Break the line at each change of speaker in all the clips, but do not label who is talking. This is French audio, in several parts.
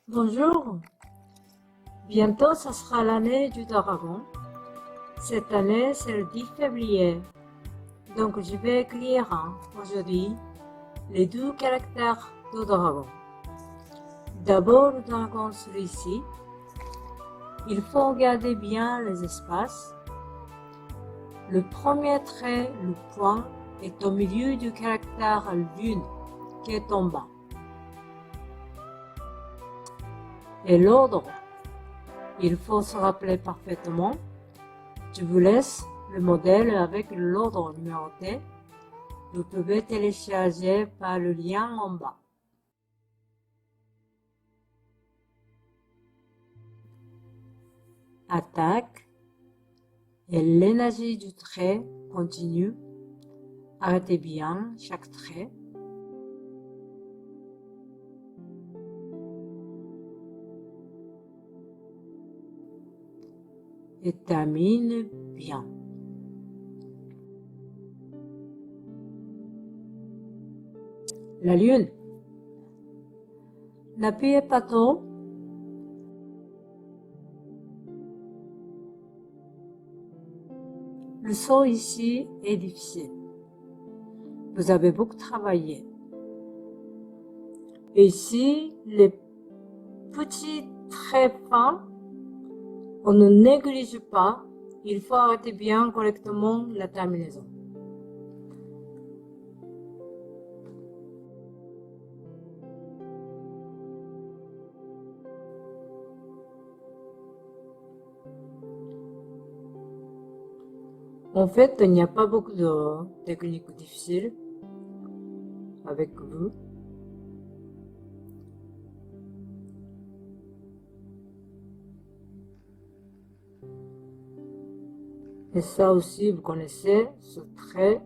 Bonjour, bientôt ce sera l'année du dragon. Cette année c'est le 10 février, donc je vais écrire aujourd'hui les 2 caractères du dragon. D'abord le dragon celui-ci, il faut regarder bien les espaces. Le premier trait, le point, est au milieu du caractère lune qui est en bas. Et l'ordre, il faut se rappeler parfaitement. Je vous laisse le modèle avec l'ordre numéroté. Vous pouvez télécharger par le lien en bas. Attaque et l'énergie du trait continue. Arrêtez bien chaque trait. Et termine bien. La lune. N'appuyez pas trop. Le saut ici est difficile. Vous avez beaucoup travaillé. Et ici, les petits traits fins, on ne néglige pas. Il faut arrêter bien correctement la terminaison. En fait, il n'y a pas beaucoup de techniques difficiles avec vous. Et ça aussi, vous connaissez ce trait,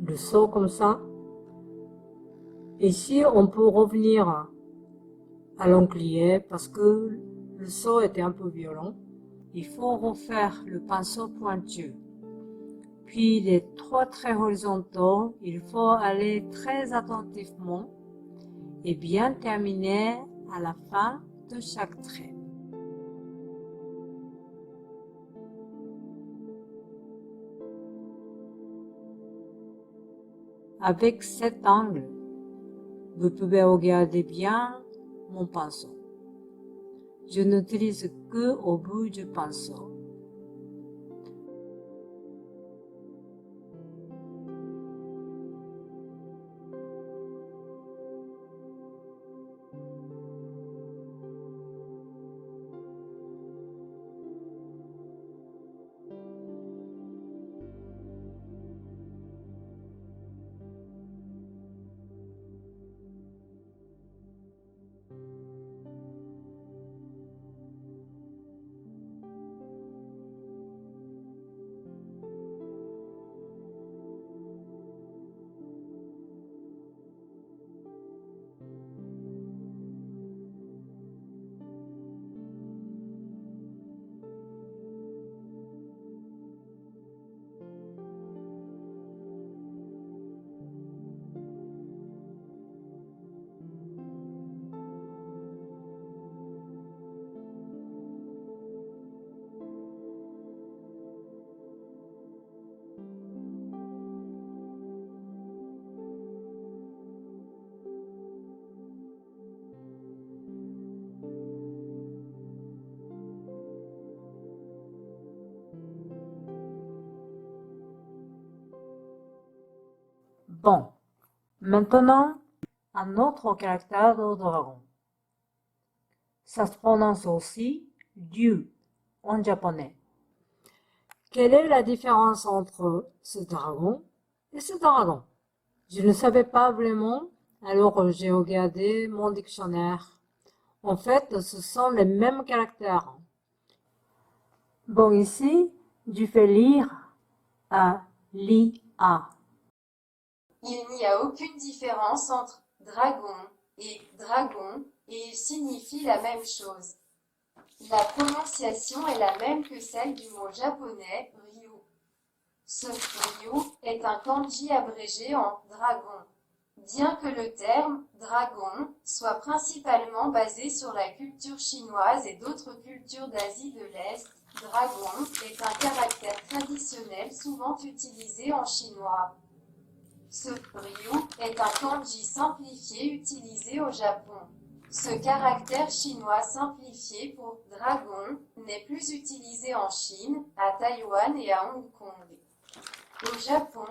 le saut comme ça. Ici, on peut revenir à l'enclier parce que le saut était un peu violent. Il faut refaire le pinceau pointu. Puis les 3 traits horizontaux, il faut aller très attentivement et bien terminer à la fin de chaque trait. Avec cet angle, vous pouvez regarder bien mon pinceau. Je n'utilise que au bout du pinceau. Bon, maintenant, un autre caractère de dragon. Ça se prononce aussi Ryu en japonais. Quelle est la différence entre ce dragon et ce dragon? Je ne savais pas vraiment, alors j'ai regardé mon dictionnaire. En fait, ce sont les mêmes caractères. Bon, ici, je fais lire à l'IA.
Il n'y a aucune différence entre dragon et ils signifient la même chose. La prononciation est la même que celle du mot japonais Ryu. Ce Ryu est un kanji abrégé en dragon. Bien que le terme « dragon » soit principalement basé sur la culture chinoise et d'autres cultures d'Asie de l'Est, dragon est un caractère traditionnel souvent utilisé en chinois. Ce ryu est un kanji simplifié utilisé au Japon. Ce caractère chinois simplifié pour dragon n'est plus utilisé en Chine, à Taïwan et à Hong Kong. Au Japon,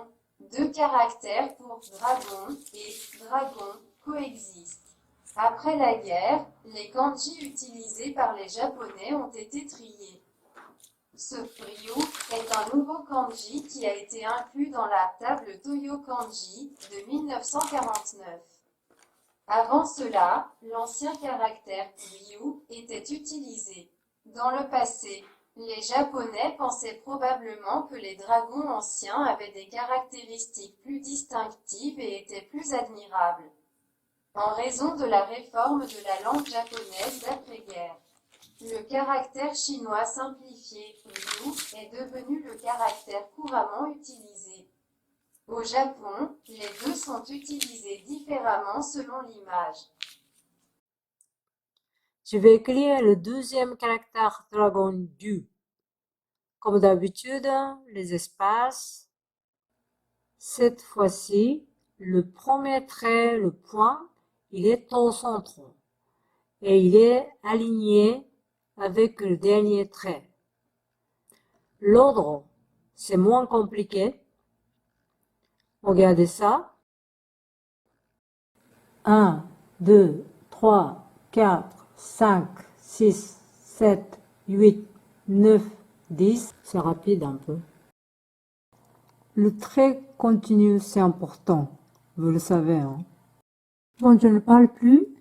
deux caractères pour dragon et dragon coexistent. Après la guerre, les kanji utilisés par les Japonais ont été triés. Ce ryu est un nouveau kanji qui a été inclus dans la table Toyo Kanji de 1949. Avant cela, l'ancien caractère ryu était utilisé. Dans le passé, les Japonais pensaient probablement que les dragons anciens avaient des caractéristiques plus distinctives et étaient plus admirables, en raison de la réforme de la langue japonaise d'après-guerre. Le caractère chinois simplifié ryu est devenu le caractère couramment utilisé. Au Japon, les deux sont utilisés différemment selon l'image.
Je vais écrire le deuxième caractère dragon du. Comme d'habitude, les espaces. Cette fois-ci, le premier trait, le point, il est au centre et il est aligné avec le dernier trait. L'ordre, c'est moins compliqué. Regardez ça. 1, 2, 3, 4, 5, 6, 7, 8, 9, 10. C'est rapide un peu. Le trait continu, c'est important. Vous le savez, hein. Bon, je ne parle plus.